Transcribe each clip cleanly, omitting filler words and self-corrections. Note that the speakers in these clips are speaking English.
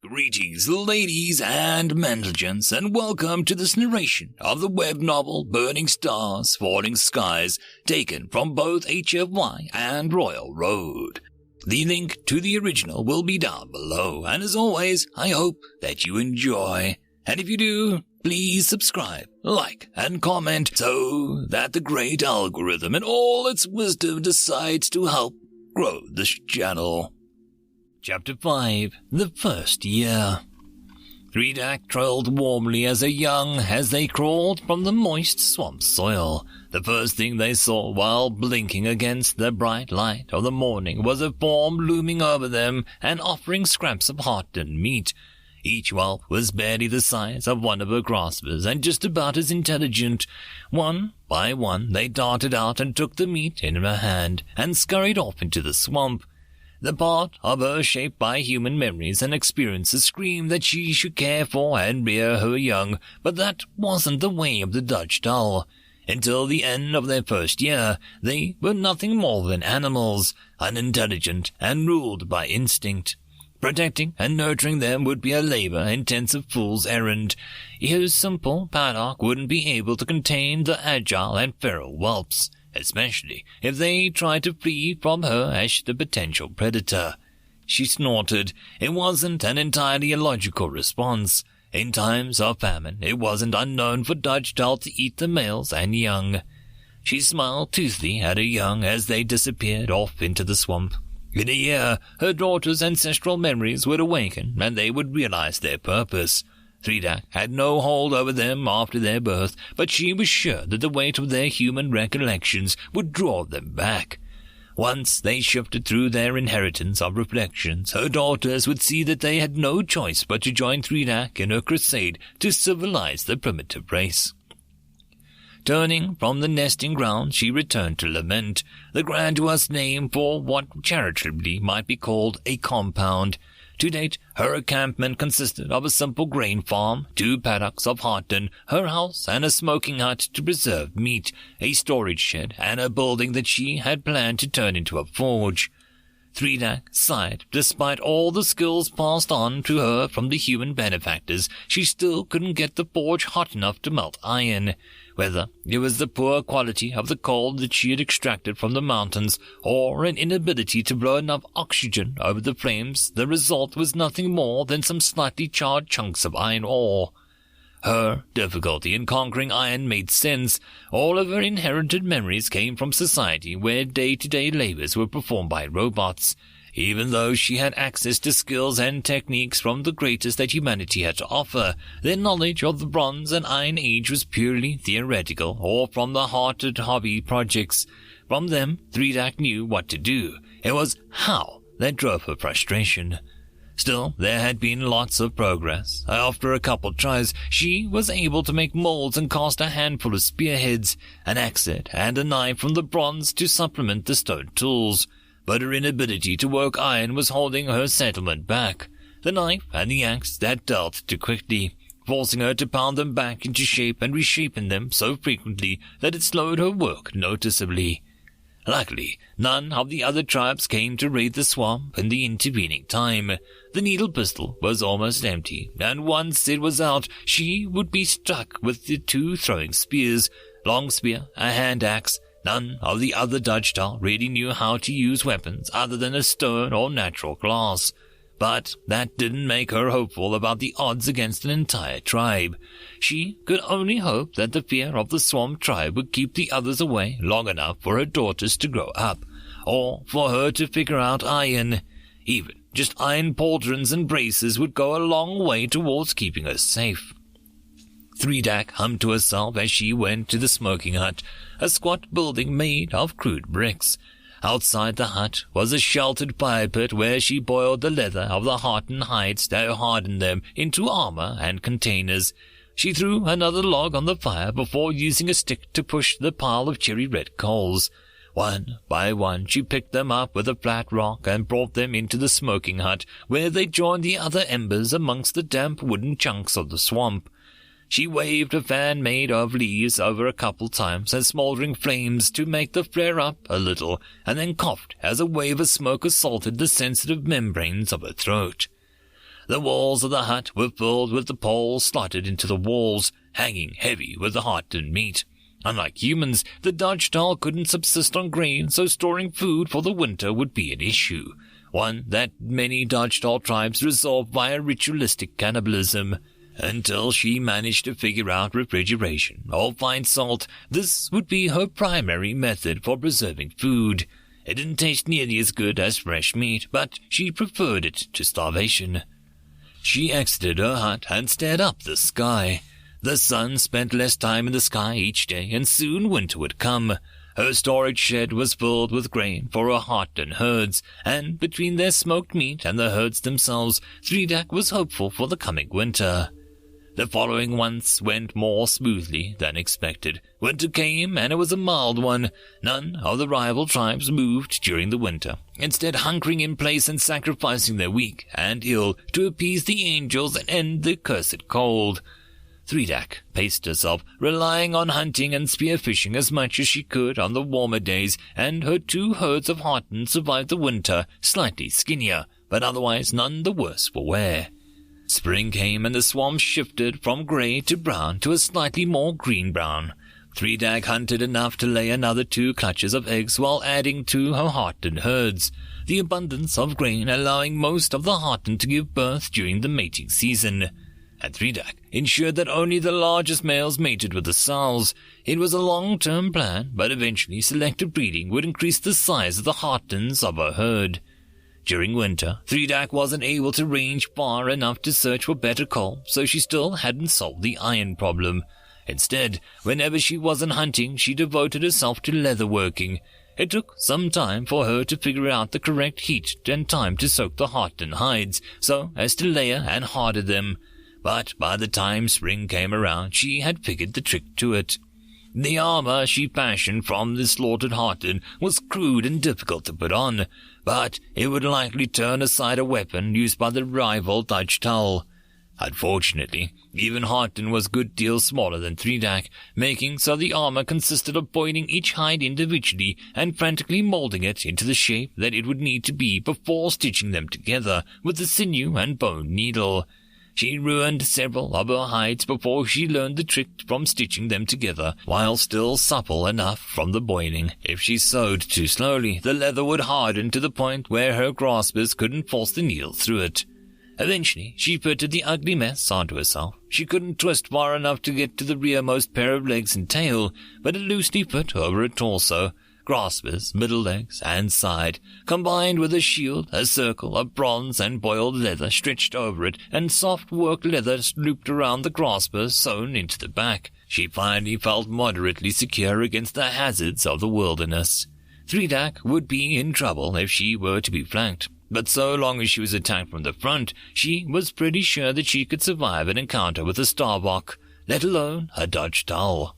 Greetings, ladies and gentlemen, and welcome to this narration of the web novel Burning Stars, Falling Skies, taken from both HFY and Royal Road. The link to the original will be down below, and as always, I hope that you enjoy. And if you do, please subscribe, like, and comment so that the great algorithm and all its wisdom decides to help grow this channel. Chapter 5, The First Year. Thirg trailed warmly as they crawled from the moist swamp soil. The first thing they saw while blinking against the bright light of the morning was a form looming over them and offering scraps of heart-and meat. Each whelp was barely the size of one of her graspers and just about as intelligent. One by one they darted out and took the meat in her hand and scurried off into the swamp. The part of her shaped by human memories and experiences screamed that she should care for and rear her young, but that wasn't the way of the DrakeBear. Until the end of their first year, they were nothing more than animals, unintelligent and ruled by instinct. Protecting and nurturing them would be a labor-intensive fool's errand. His simple paddock wouldn't be able to contain the agile and feral whelps, especially if they tried to flee from her as the potential predator. She snorted. It wasn't an entirely illogical response. In times of famine, it wasn't unknown for DrakeBear to eat the males and young. She smiled toothily at her young as they disappeared off into the swamp. In a year, her daughter's ancestral memories would awaken, and they would realize their purpose. Thirg had no hold over them after their birth, but she was sure that the weight of their human recollections would draw them back. Once they shifted through their inheritance of reflections, her daughters would see that they had no choice but to join Thirg in her crusade to civilize the primitive race. Turning from the nesting ground, she returned to Lament, the grandiose name for what charitably might be called a compound. To date, her encampment consisted of a simple grain farm, 2 paddocks of hearten, her house, and a smoking hut to preserve meat, a storage shed, and a building that she had planned to turn into a forge. Thirg sighed. Despite all the skills passed on to her from the human benefactors, she still couldn't get the forge hot enough to melt iron. Whether it was the poor quality of the coal that she had extracted from the mountains, or an inability to blow enough oxygen over the flames, the result was nothing more than some slightly charred chunks of iron ore. Her difficulty in conquering iron made sense. All of her inherited memories came from society where day-to-day labors were performed by robots. Even though she had access to skills and techniques from the greatest that humanity had to offer, their knowledge of the Bronze and Iron Age was purely theoretical or from the hearted hobby projects. From them, Thirg knew what to do. It was how that drove her frustration. Still, there had been lots of progress. After a couple tries, she was able to make molds and cast a handful of spearheads, an axe head, and a knife from the bronze to supplement the stone tools. But her inability to work iron was holding her settlement back. The knife and the axe that dealt too quickly, forcing her to pound them back into shape and reshaping them so frequently that it slowed her work noticeably. Luckily, none of the other tribes came to raid the swamp in the intervening time. The needle pistol was almost empty, and once it was out, she would be stuck with the 2 throwing spears, long spear, a hand axe. None of the other DrakeBear really knew how to use weapons other than a stone or natural glass. But that didn't make her hopeful about the odds against an entire tribe. She could only hope that the fear of the swamp tribe would keep the others away long enough for her daughters to grow up, or for her to figure out iron. Even just iron pauldrons and braces would go a long way towards keeping her safe. Thirg hummed to herself as she went to the smoking hut, a squat building made of crude bricks. Outside the hut was a sheltered fire pit where she boiled the leather of the heartened hides that hardened them into armor and containers. She threw another log on the fire before using a stick to push the pile of cherry-red coals. One by one she picked them up with a flat rock and brought them into the smoking hut, where they joined the other embers amongst the damp wooden chunks of the swamp. She waved a fan made of leaves over a couple times as smoldering flames to make the flare up a little, and then coughed as a wave of smoke assaulted the sensitive membranes of her throat. The walls of the hut were filled with the poles slotted into the walls, hanging heavy with the hot-and meat. Unlike humans, the DrakeBear couldn't subsist on grain, so storing food for the winter would be an issue, one that many DrakeBear tribes resolve via ritualistic cannibalism. Until she managed to figure out refrigeration or find salt, this would be her primary method for preserving food. It didn't taste nearly as good as fresh meat, but she preferred it to starvation. She exited her hut and stared up the sky. The sun spent less time in the sky each day, and soon winter would come. Her storage shed was filled with grain for her hut and herds, and between their smoked meat and the herds themselves, Thirg was hopeful for the coming winter. The following months went more smoothly than expected. Winter came, and it was a mild one. None of the rival tribes moved during the winter, instead hunkering in place and sacrificing their weak and ill to appease the angels and end the cursed cold. Thirg paced herself, relying on hunting and spearfishing as much as she could on the warmer days, and her 2 herds of Hotten survived the winter, slightly skinnier, but otherwise none the worse for wear. Spring came, and the swamps shifted from grey to brown to a slightly more green-brown. Thirg hunted enough to lay another 2 clutches of eggs while adding to her Hotten herds, the abundance of grain allowing most of the Hotten to give birth during the mating season. And Thirg ensured that only the largest males mated with the sows. It was a long-term plan, but eventually selective breeding would increase the size of the Hottens of her herd. During winter, Thirg wasn't able to range far enough to search for better coal, so she still hadn't solved the iron problem. Instead, whenever she wasn't hunting, she devoted herself to leatherworking. It took some time for her to figure out the correct heat and time to soak the Hotten hides, so as to layer and harden them. But by the time spring came around, she had figured the trick to it. The armor she fashioned from the slaughtered Hotten was crude and difficult to put on, but it would likely turn aside a weapon used by the rival DrakeBear. Unfortunately, even Hotten was a good deal smaller than Thirg, making so the armor consisted of boiling each hide individually and frantically molding it into the shape that it would need to be before stitching them together with the sinew and bone needle. She ruined several of her hides before she learned the trick from stitching them together, while still supple enough from the boiling. If she sewed too slowly, the leather would harden to the point where her graspers couldn't force the needle through it. Eventually, she fitted the ugly mess onto herself. She couldn't twist far enough to get to the rearmost pair of legs and tail, but it loosely fit over her torso, graspers, middle legs, and side, combined with a shield, a circle of bronze and boiled leather stretched over it, and soft worked leather looped around the graspers sewn into the back. She finally felt moderately secure against the hazards of the wilderness. Thirg would be in trouble if she were to be flanked, but so long as she was attacked from the front, she was pretty sure that she could survive an encounter with a Starbuck, let alone a DrakeBear.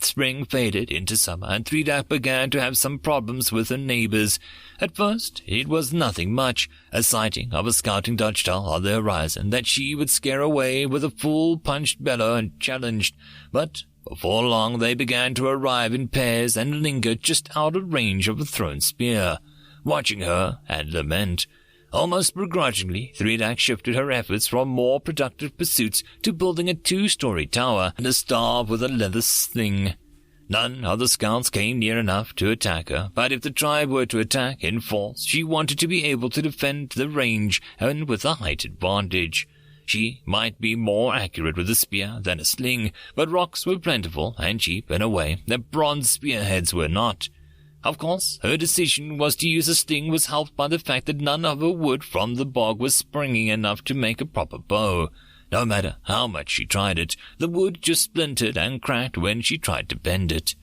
Spring faded into summer, and Thirg began to have some problems with her neighbors. At first, it was nothing much, a sighting of a scouting DrakeBear on the horizon that she would scare away with a full punched bellow and challenged, but before long they began to arrive in pairs and linger just out of range of a thrown spear, watching her and lament. Almost begrudgingly, Thirg shifted her efforts from more productive pursuits to building a 2-story tower and a staff with a leather sling. None of the scouts came near enough to attack her, but if the tribe were to attack in force, she wanted to be able to defend the range and with a height advantage. She might be more accurate with a spear than a sling, but rocks were plentiful and cheap in a way that bronze spearheads were not. Of course, her decision was to use a sling was helped by the fact that none of her wood from the bog was springy enough to make a proper bow. No matter how much she tried it, the wood just splintered and cracked when she tried to bend it.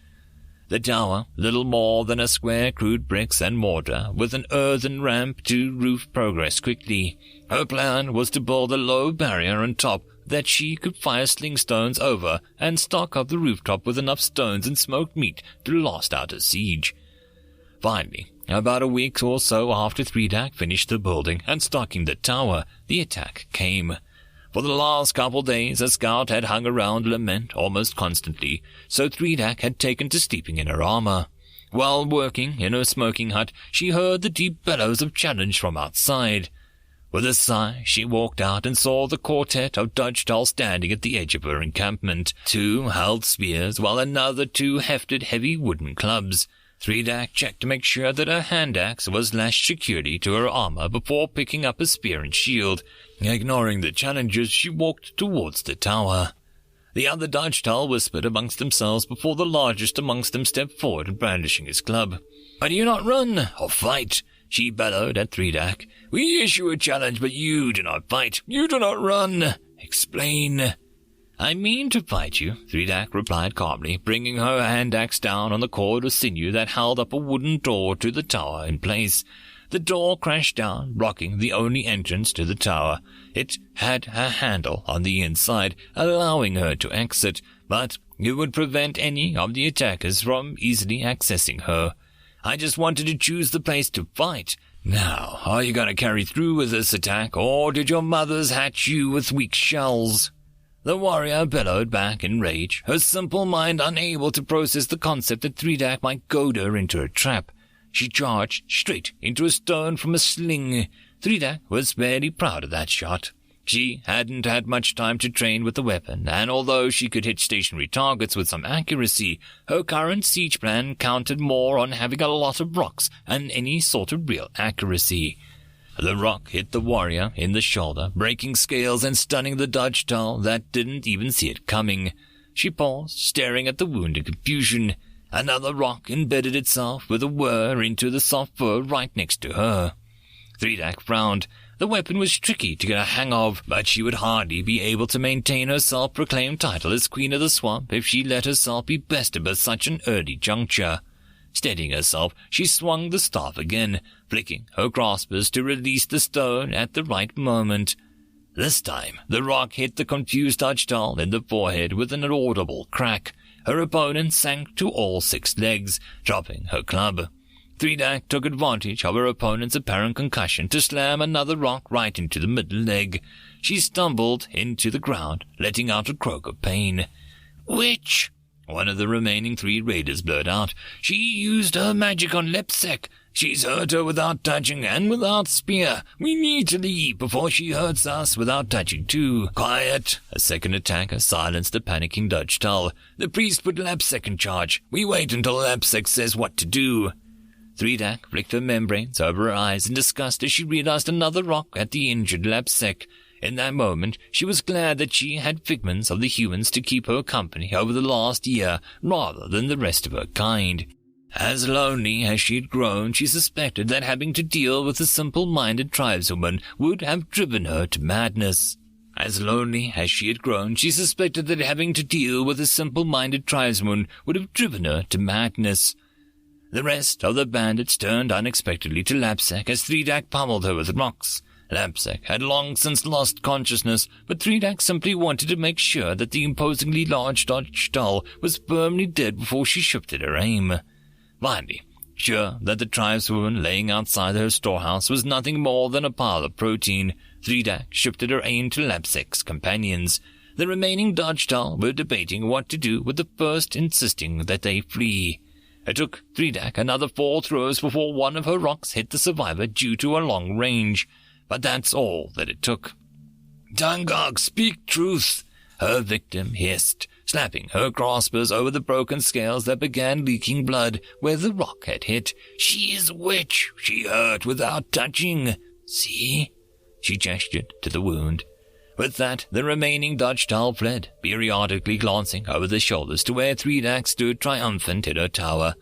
The tower, little more than a square crude bricks and mortar, with an earthen ramp to roof, progressed quickly. Her plan was to build a low barrier on top that she could fire sling stones over and stock up the rooftop with enough stones and smoked meat to last out a siege. Finally, about a week or so after Thirg finished the building and stocking the tower, the attack came. For the last couple days, a scout had hung around Lament almost constantly, so Thirg had taken to sleeping in her armor. While working in her smoking hut, she heard the deep bellows of challenge from outside. With a sigh, she walked out and saw the quartet of DrakeBear standing at the edge of her encampment. 2 held spears, while another 2 hefted heavy wooden clubs. Threedak checked to make sure that her hand axe was lashed securely to her armor before picking up a spear and shield. Ignoring the challengers, she walked towards the tower. The other DrakeBear whispered amongst themselves before the largest amongst them stepped forward, brandishing his club. "Why do you not run or fight?" she bellowed at Threedak. "We issue a challenge, but you do not fight. You do not run. Explain." "I mean to fight you," Threedak replied calmly, bringing her hand axe down on the cord of sinew that held up a wooden door to the tower in place. The door crashed down, blocking the only entrance to the tower. It had a handle on the inside, allowing her to exit, but it would prevent any of the attackers from easily accessing her. "I just wanted to choose the place to fight. Now, are you going to carry through with this attack, or did your mothers hatch you with weak shells?" The warrior bellowed back in rage, her simple mind unable to process the concept that Threedak might goad her into a trap. She charged straight into a stone from a sling. Threedak was barely proud of that shot. She hadn't had much time to train with the weapon, and although she could hit stationary targets with some accuracy, her current siege plan counted more on having a lot of rocks and any sort of real accuracy. The rock hit the warrior in the shoulder, breaking scales and stunning the DrakeBear that didn't even see it coming. She paused, staring at the wound in confusion. Another rock embedded itself with a whir into the soft fur right next to her. Threedak frowned. The weapon was tricky to get a hang of, but she would hardly be able to maintain her self-proclaimed title as Queen of the Swamp if she let herself be bested at such an early juncture. Steadying herself, she swung the staff again, flicking her graspers to release the stone at the right moment. This time, the rock hit the confused DrakeBear in the forehead with an audible crack. Her opponent sank to all 6 legs, dropping her club. Threedak took advantage of her opponent's apparent concussion to slam another rock right into the middle leg. She stumbled into the ground, letting out a croak of pain. "Witch!" one of the remaining 3 raiders blurted out. "She used her magic on Lepsek. She's hurt her without touching and without spear. We need to leave before she hurts us without touching too." "Quiet!" a second attacker silenced the panicking DrakeBear. "The priest put Lepsek in charge. We wait until Lepsek says what to do." Threedak flicked her membranes over her eyes in disgust as she realized another rock at the injured Lepsek. In that moment, she was glad that she had figments of the humans to keep her company over the last year rather than the rest of her kind. As lonely as she had grown, she suspected that having to deal with a simple-minded tribeswoman would have driven her to madness. As lonely as she had grown, she suspected that having to deal with a simple-minded tribeswoman would have driven her to madness. The rest of the bandits turned unexpectedly to Lepsek as Threedak pummeled her with rocks. Lepsek had long since lost consciousness, but Threedak simply wanted to make sure that the imposingly large DrakeBear was firmly dead before she shifted her aim. Finally, sure that the tribeswoman laying outside her storehouse was nothing more than a pile of protein, Threedak shifted her aim to Lepsek's companions. The remaining DrakeBear were debating what to do, with the first insisting that they flee. It took Threedak another 4 throws before one of her rocks hit the survivor due to a long range, but that's all that it took. "Tangog, speak truth!" her victim hissed, slapping her graspers over the broken scales that began leaking blood where the rock had hit. "She is a witch. She hurt without touching. See?" She gestured to the wound. With that, the remaining DrakeBear fled, periodically glancing over their shoulders to where Threedak stood triumphant in her tower.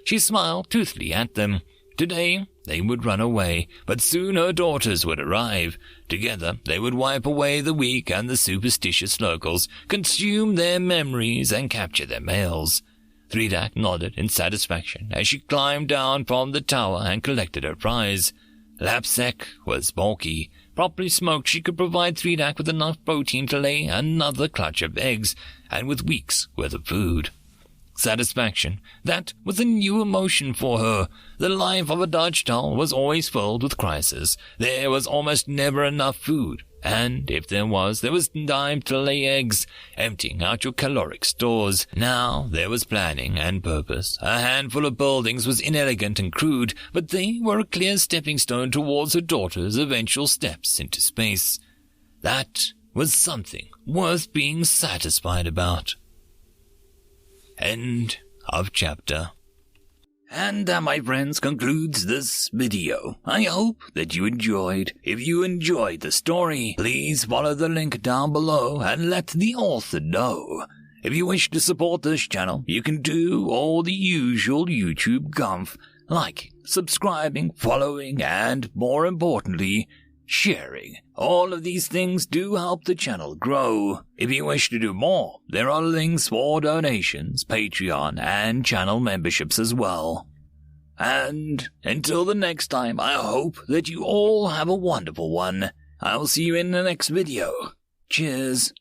She smiled toothily at them. Today, they would run away, but soon her daughters would arrive. Together, they would wipe away the weak and the superstitious locals, consume their memories, and capture their males. Threedak nodded in satisfaction as she climbed down from the tower and collected her prize. Lepsek was bulky. Properly smoked, she could provide Threedak with enough protein to lay another clutch of eggs, and with weeks' worth of food. Satisfaction. That was a new emotion for her. The life of a DrakeBear was always filled with crisis. There was almost never enough food. And if there was time to lay eggs, emptying out your caloric stores. Now there was planning and purpose. A handful of buildings was inelegant and crude, but they were a clear stepping stone towards her daughter's eventual steps into space. That was something worth being satisfied about. End of chapter. And that, my friends, concludes this video. I hope that you enjoyed. If you enjoyed the story, please follow the link down below and let the author know. If you wish to support this channel, you can do all the usual YouTube gumph, like subscribing, following, and more importantly, sharing. All of these things do help the channel grow. If you wish to do more, there are links for donations, Patreon, and channel memberships as well. And until the next time, I hope that you all have a wonderful one. I'll see you in the next video. Cheers.